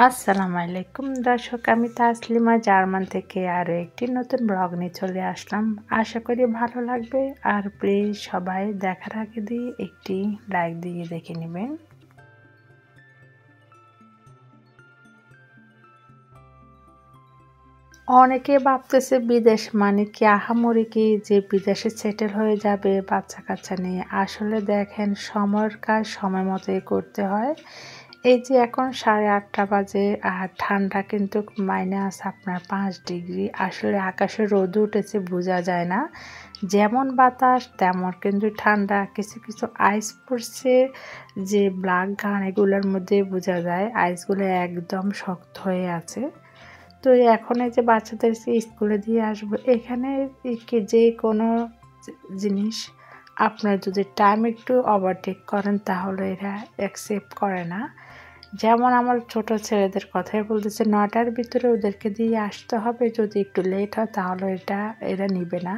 আসসালামু আলাইকুম দর্শক, আমি তাসলিমা জার্মান থেকে আরও একটি নতুন ব্লগ নিয়ে চলে আসলাম। আশা করি ভালো লাগবে। আর প্লিজ সবাই দেখার আগে দিয়ে একটি লাইক দিয়ে দেখে নেবেন। অনেকে ভাবতেছে বিদেশ মানে কি আহামরি কি যে বিদেশে সেটেল হয়ে যাবে বাচ্চা কাচ্চা নিয়ে। আসলে দেখেন, সময়ের কাজ সময় মতোই করতে হয়। এই যে এখন 8:30 বাজে আর ঠান্ডা কিন্তু মাইনাস আপনার 5 ডিগ্রি। আসলে আকাশে রোদ উঠেছে, বোঝা যায় না। যেমন বাতাস তেমন কিন্তু ঠান্ডা। কিছু কিছু আইস পড়ছে, যে ব্ল্যাক গান এগুলোর মধ্যে বোঝা যায় আইসগুলো একদম শক্ত হয়ে আছে। তো এখন এই যে বাচ্চাদেরকে স্কুলে দিয়ে আসবো, এখানে যে কোনো জিনিস আপনার যদি টাইম একটু ওভারটেক করেন তাহলে এরা অ্যাকসেপ্ট করে না। যেমন আমার ছোট ছেলেদের কথাই বলতেছে, 9টার ভিতরে ওদেরকে দিয়ে আসতে হবে, যদি একটু লেট হয় তাহলে এরা নিবে না।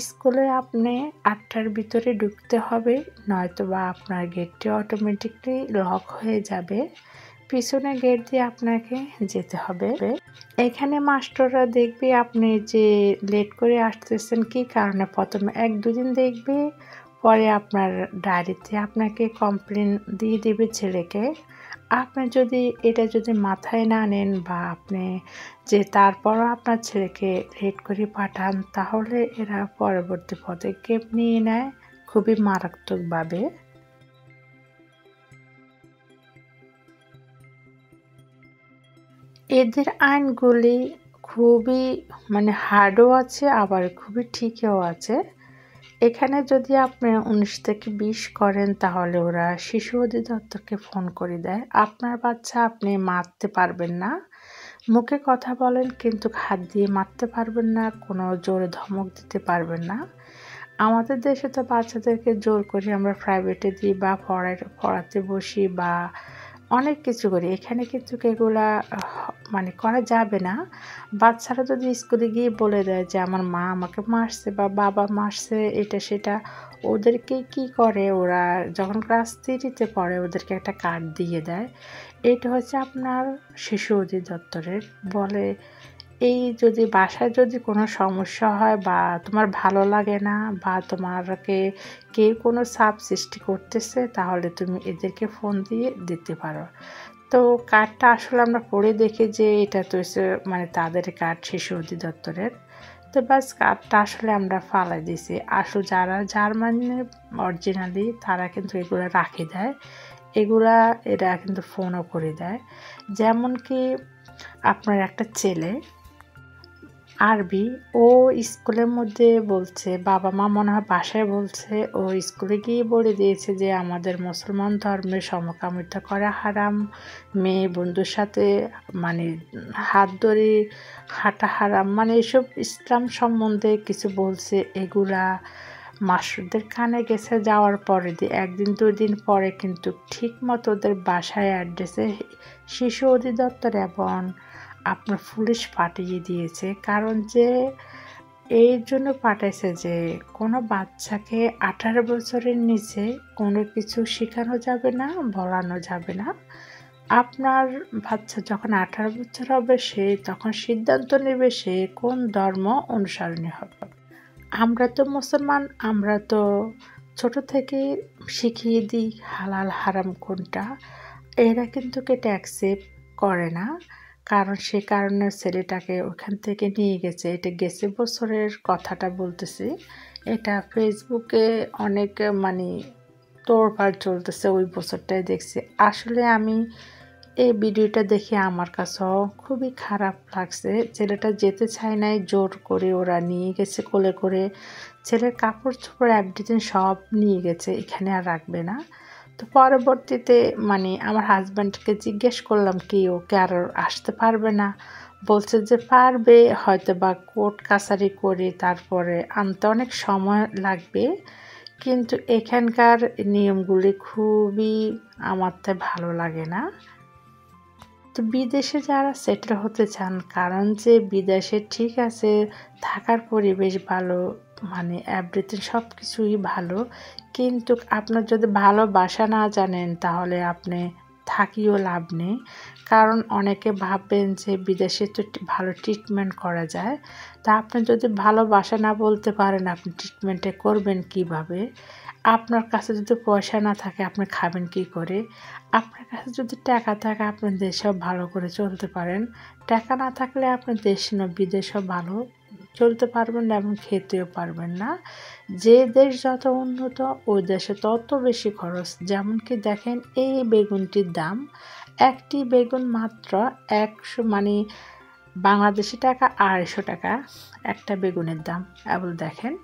স্কুলে আপনি 8টার ভিতরে ঢুকতে হবে, নয়তো বা আপনার গেটটি অটোমেটিকলি লক হয়ে যাবে। পিছনে গেট দিয়ে আপনাকে যেতে হবে। এখানে মাস্টাররা দেখবে আপনি যে লেট করে আসতেছেন কী কারণে, প্রথমে 1-2 দিন দেখবে, পরে আপনার ডায়েরিতে আপনাকে কমপ্লেন দিয়ে দেবে ছেলেকে। আপনি যদি মাথায় না নেন বা আপনি যে তারপরও আপনার ছেলেকে লেট করে পাঠান, তাহলে এরা পরবর্তী পদক্ষেপ নিয়ে নেয় খুবই মারাত্মকভাবে। এদের আইনগুলি খুবই হার্ডও আছে, আবার খুবই ঠিকও আছে। এখানে যদি আপনি 19 থেকে 20 করেন তাহলে ওরা শিশু অধিদপ্তরকে ফোন করে দেয়। আপনার বাচ্চা আপনি মারতে পারবেন না। মুখে কথা বলেন কিন্তু হাত দিয়ে মারতে পারবেন না, কোনো জোরে ধমক দিতে পারবেন না। আমাদের দেশে তো বাচ্চাদেরকে জোর করে আমরা প্রাইভেটে দিই বা পড়াতে বসি বা অনেক কিছু করি। এখানে কিন্তু এগুলা করা যাবে না। বাচ্চারা যদি স্কুলে গিয়ে বলে দেয় যে আমার মা আমাকে মারছে বা বাবা মারছে, এটা সেটা, ওদেরকে কি করে, ওরা যখন ক্লাস 3-তে পড়ে ওদেরকে একটা কার্ড দিয়ে দেয়। এটা হচ্ছে আপনার শিশু অধিদপ্তরের। বলে এই যদি বাসায় যদি কোনো সমস্যা হয় বা তোমার ভালো লাগে না বা তোমাকে কেউ কোনো চাপ সৃষ্টি করতেছে, তাহলে তুমি এদেরকে ফোন দিয়ে দিতে পারো। তো কার্ডটা আসলে আমরা পড়ে দেখি যে এটা তো হচ্ছে তাদের কার্ড শিশু অধিদপ্তরের। তো ব্যাস, কার্ডটা আসলে আমরা ফালাই দিছি। আসলে যারা জার্মানির অরিজিনালি তারা কিন্তু এগুলো রাখে দেয়। এরা কিন্তু ফোনও করে দেয়। যেমন কি আপনার একটা ছেলে আরবি, ও স্কুলের মধ্যে বলছে, বাবা মা মনে হয় বাসায় বলছে, ও স্কুলে গিয়ে বলে দিয়েছে যে আমাদের মুসলমান ধর্মের সমকামিতা করা হারাম, মেয়ে বন্ধুর সাথে মানে হাত ধরে হাঁটা হারাম, এসব ইসলাম সম্বন্ধে কিছু বলছে। এগুলা মাস্টারদের কানে গেছে, যাওয়ার পরে 1-2 দিন পরে কিন্তু ঠিক মতো ওদের বাসায় অ্যাড্রেসে শিশু অধিদপ্তর এবং আপনার পুলিশ পাঠিয়ে দিয়েছে। কারণ যে এই জন্য পাঠাইছে যে কোনো বাচ্চাকে 18 বছরের নিচে কোনো কিছু শেখানো যাবে না, বলানো যাবে না। আপনার বাচ্চা যখন 18 বছর হবে, সে তখন সিদ্ধান্ত নেবে সে কোন ধর্ম অনুসরণী হবে। আমরা তো মুসলমান, আমরা তো ছোট থেকে শিখিয়ে দিই হালাল হারাম কোনটা। এরা কিন্তু এটা অ্যাকসেপ্ট করে না। কারণ সে কারণে ছেলেটাকে ওখান থেকে নিয়ে গেছে। এটা গেছে বছরের কথাটা বলতেছি। এটা ফেসবুকে অনেক তোড়পাড় চলতেছে, ওই বছরটাই দেখছি। আসলে আমি এই ভিডিওটা দেখে আমার কাছেও খুবই খারাপ লাগছে। ছেলেটা যেতে চায় নাই, জোর করে ওরা নিয়ে গেছে কোলে করে। ছেলের কাপড় চোপড় এভরিথিং সব নিয়ে গেছে, এখানে আর রাখবে না। তো পরবর্তীতে আমার হাজব্যান্ডকে জিজ্ঞেস করলাম কি ওকে আর আসতে পারবে না, বলছে যে পারবে, হয়তো বা কোর্ট কাছারি করে তারপরে আনতে অনেক সময় লাগবে। কিন্তু এখানকার নিয়মগুলি খুবই আমার তাই ভালো লাগে না। তো বিদেশে যারা সেটেল হতে চান, কারণ যে বিদেশে ঠিক আছে থাকার পরিবেশ ভালো, এভরিথিং সব কিছুই ভালো, কিন্তু আপনার যদি ভালো বাসা না জানেন তাহলে আপনি থাকিও লাভ নেই, কারণ অনেকে ভাববেন যে বিদেশে তো ভালো ট্রিটমেন্ট করা যায়। তা আপনি যদি ভালো ভাষা না বলতে পারেন আপনি ট্রিটমেন্টে করবেন কিভাবে? আপনার কাছে যদি পয়সা না থাকে আপনি খাবেন কী করে? আপনার কাছে যদি টাকা থাকে আপনি দেশেও ভালো করে চলতে পারেন। টাকা না থাকলে আপনি দেশ না বিদেশেও ভালো চলতে পারবেন না এবং খেতেও পারবেন না। যে দেশ যত উন্নত ওই দেশে তত বেশি খরচ। যেমন কি দেখেন এই বেগুনটির দাম, একটি বেগুন মাত্র ১০০ মানে বাংলাদেশি টাকা ২৫০ টাকা একটা বেগুনের দাম। এবার দেখেন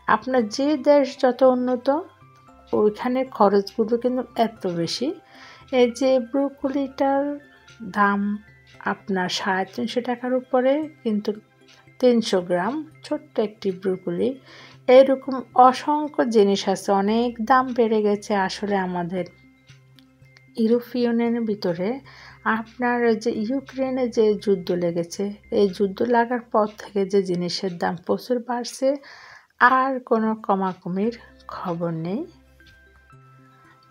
আপনার যে দেশ যত উন্নত ওইখানে খরচগুলো কিন্তু এত বেশি। এই যে ব্রোকলিটার দাম আপনার ৩৫০ টাকার উপরে, কিন্তু ৩০০ গ্রাম ছোট্ট একটি ব্রোকলি। এরকম অসংখ্য জিনিস আছে, অনেক দাম বেড়ে গেছে আসলে আমাদের ইউরোপিয়ানের ভিতরে। আপনার যে ইউক্রেনে যে যুদ্ধ লেগেছে, এই যুদ্ধ লাগার পর থেকে যে জিনিসের দাম প্রচুর বাড়ছে, আর কোনো কমাকমির খবর নেই।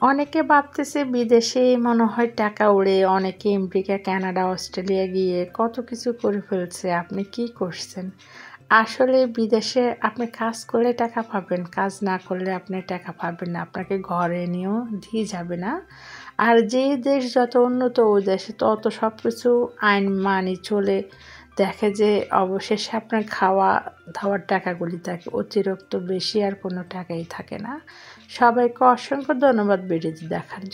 অনেকে ভাবতেছে বিদেশে মনে হয় টাকা উড়ে, অনেকে আমেরিকা, কানাডা, অস্ট্রেলিয়া গিয়ে কত কিছু করে ফেলছে। আপনি কি করছেন? আসলে বিদেশে আপনি কাজ করলে টাকা পাবেন, কাজ না করলে আপনি টাকা পাবেন না, আপনাকে ঘরে নিয়েও দিয়ে যাবে না। আর যে দেশ যত উন্নত ওই দেশে তত সব কিছু আইন মানি চলে। দেখে যে অবশেষে আপনার খাওয়া দাওয়ার টাকাগুলি থাকে, অতিরিক্ত বেশি আর কোনো টাকাই থাকে না। সবাইকে অসংখ্য ধন্যবাদ ভিডিওটি দেখার জন্য।